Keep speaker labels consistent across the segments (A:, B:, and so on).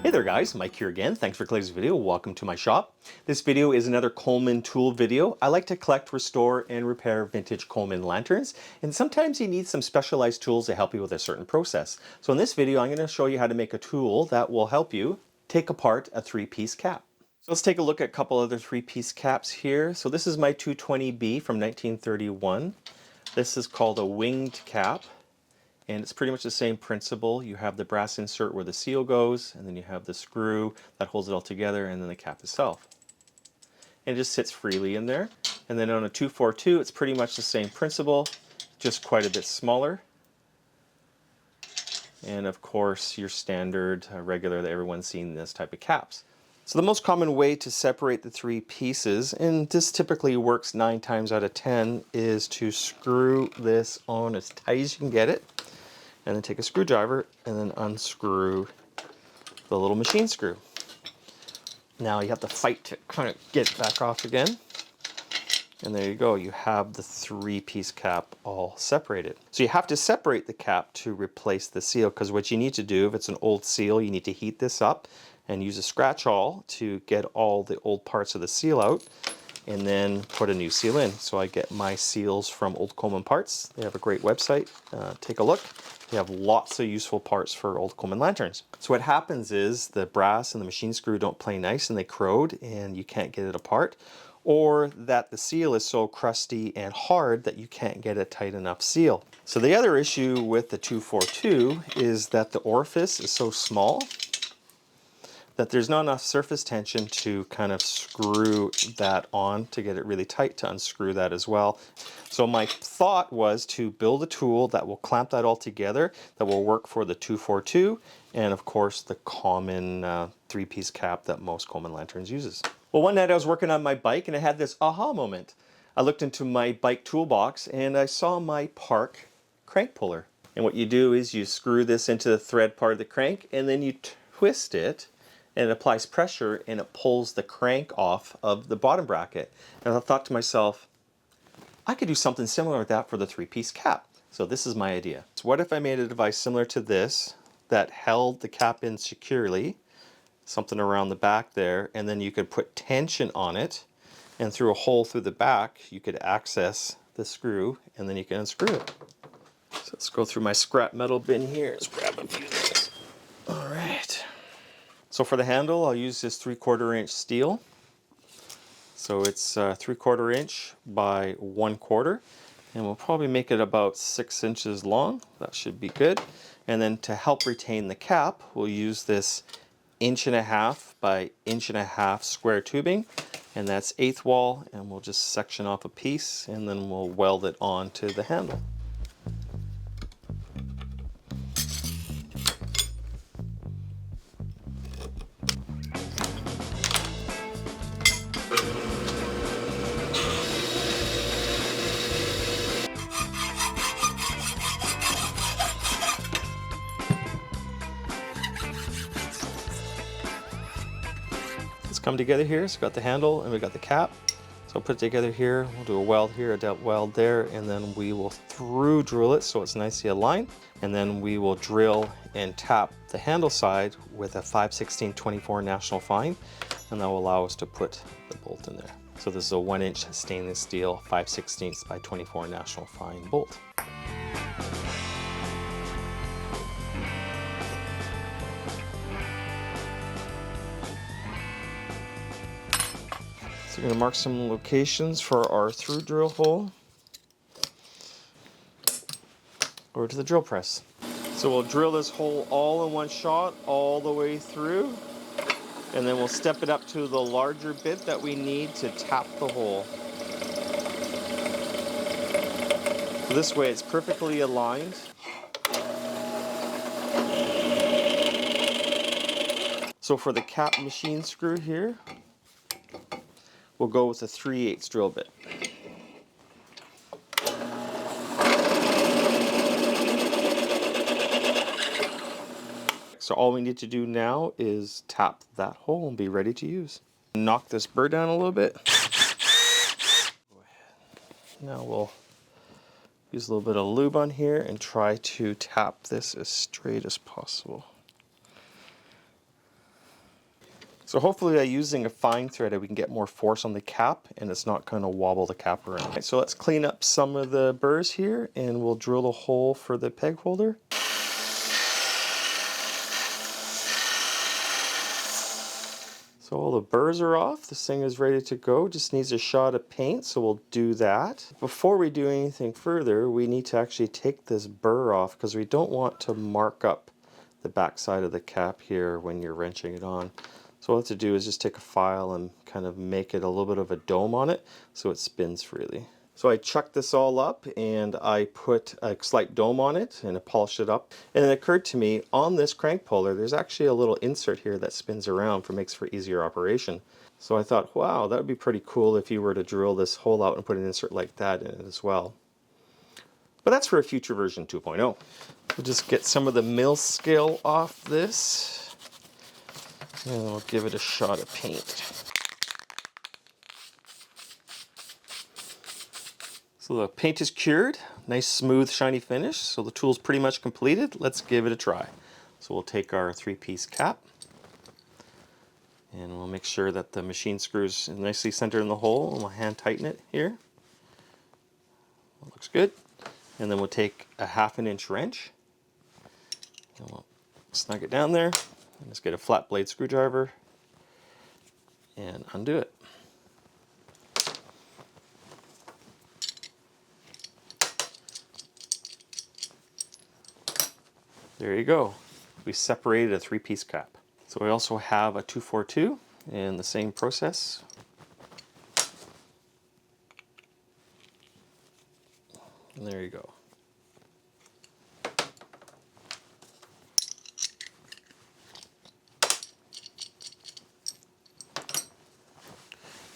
A: Hey there guys, Mike here again. Thanks for clicking this video. Welcome to my shop. This video is another Coleman tool video. I like to collect, restore, and repair vintage Coleman lanterns, and sometimes you need some specialized tools to help you with a certain process. So in this video, I'm going to show you how to make a tool that will help you take apart a three-piece cap. So let's take a look at a couple other three-piece caps here. So this is my 220B from 1931. This is called a winged cap. And it's pretty much the same principle. You have the brass insert where the seal goes, and then you have the screw that holds it all together, and then the cap itself. And it just sits freely in there. And then on a 242, it's pretty much the same principle, just quite a bit smaller. And of course, your standard, regular that everyone's seen this type of caps. So the most common way to separate the three pieces, and this typically works 9 times out of 10, is to screw this on as tight as you can get it. And then take a screwdriver and then unscrew the little machine screw. Now you have to fight to kind of get it back off again. And there you go, you have the three-piece cap all separated. So you have to separate the cap to replace the seal, because what you need to do, if it's an old seal, you need to heat this up and use a scratch awl to get all the old parts of the seal out, and then put a new seal in. So I get my seals from Old Coleman Parts. They have a great website. Take a look. They have lots of useful parts for old Coleman lanterns. So what happens is the brass and the machine screw don't play nice and they corrode and you can't get it apart, or that the seal is so crusty and hard that you can't get a tight enough seal. So the other issue with the 242 is that the orifice is so small that there's not enough surface tension to kind of screw that on to get it really tight to unscrew that as well. So my thought was to build a tool that will clamp that all together, that will work for the 242, and of course the common three-piece cap that most Coleman lanterns uses. Well, one night I was working on my bike and I had this aha moment. I looked into my bike toolbox and I saw my Park crank puller. And what you do is you screw this into the thread part of the crank and then you twist it, and it applies pressure and it pulls the crank off of the bottom bracket. And I thought to myself, I could do something similar with that for the three-piece cap. So this is my idea. So what if I made a device similar to this that held the cap in securely, something around the back there, and then you could put tension on it, and through a hole through the back you could access the screw and then you can unscrew it. So let's go through my scrap metal bin here. Let's grab a few things. All right. So for the handle, I'll use this 3/4 inch steel. So it's 3/4 inch by 1/4, and we'll probably make it about 6 inches long. That should be good. And then to help retain the cap, we'll use this 1.5 by 1.5 square tubing, and that's 1/8 wall, and we'll just section off a piece and then we'll weld it onto the handle. Come together here. So we've got the handle and we've got the cap. So I'll put it together here. We'll do a weld here, a weld there, and then we will through drill it so it's nicely aligned. And then we will drill and tap the handle side with a 5/16 24 National Fine, and that will allow us to put the bolt in there. So this is a 1 inch stainless steel 5/16 by 24 National Fine bolt. So we're going to mark some locations for our through drill hole over to the drill press. So we'll drill this hole all in one shot all the way through, and then we'll step it up to the larger bit that we need to tap the hole. So this way it's perfectly aligned. So for the cap machine screw here, we'll go with a 3/8 drill bit. So all we need to do now is tap that hole and be ready to use. Knock this burr down a little bit. Now we'll use a little bit of lube on here and try to tap this as straight as possible. So hopefully by using a fine thread we can get more force on the cap and it's not going to wobble the cap around. Okay, so let's clean up some of the burrs here and we'll drill a hole for the peg holder. So all the burrs are off, this thing is ready to go, just needs a shot of paint, so we'll do that. Before we do anything further, we need to actually take this burr off because we don't want to mark up the back side of the cap here when you're wrenching it on. So what I have to do is just take a file and kind of make it a little bit of a dome on it so it spins freely. So I chucked this all up and I put a slight dome on it and I polished it up. And it occurred to me, on this crank puller, there's actually a little insert here that spins around makes for easier operation. So I thought, wow, that would be pretty cool if you were to drill this hole out and put an insert like that in it as well. But that's for a future version 2.0. We'll just get some of the mill scale off this and we'll give it a shot of paint. So the paint is cured, nice smooth shiny finish, so the tool's pretty much completed. Let's give it a try. So we'll take our 3-piece cap and we'll make sure that the machine screws nicely centered in the hole and we'll hand tighten it here. That looks good. And then we'll take a 1/2 inch wrench and we'll snug it down there and just get a flat blade screwdriver and undo it. There you go. We separated a 3-piece cap. So we also have a 242 in the same process. And there you go.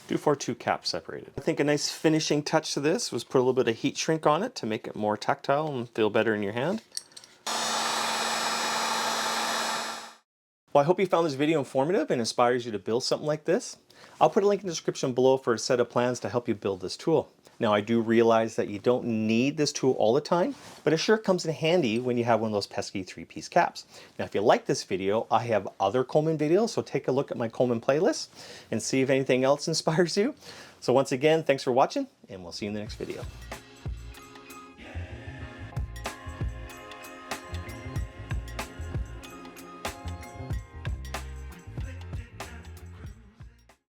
A: .242 cap separated. I think a nice finishing touch to this was put a little bit of heat shrink on it to make it more tactile and feel better in your hand. Well, I hope you found this video informative and inspires you to build something like this. I'll put a link in the description below for a set of plans to help you build this tool. Now, I do realize that you don't need this tool all the time, but it sure comes in handy when you have one of those pesky 3-piece caps. Now, if you like this video, I have other Coleman videos, so take a look at my Coleman playlist and see if anything else inspires you. So once again, thanks for watching, and we'll see you in the next video.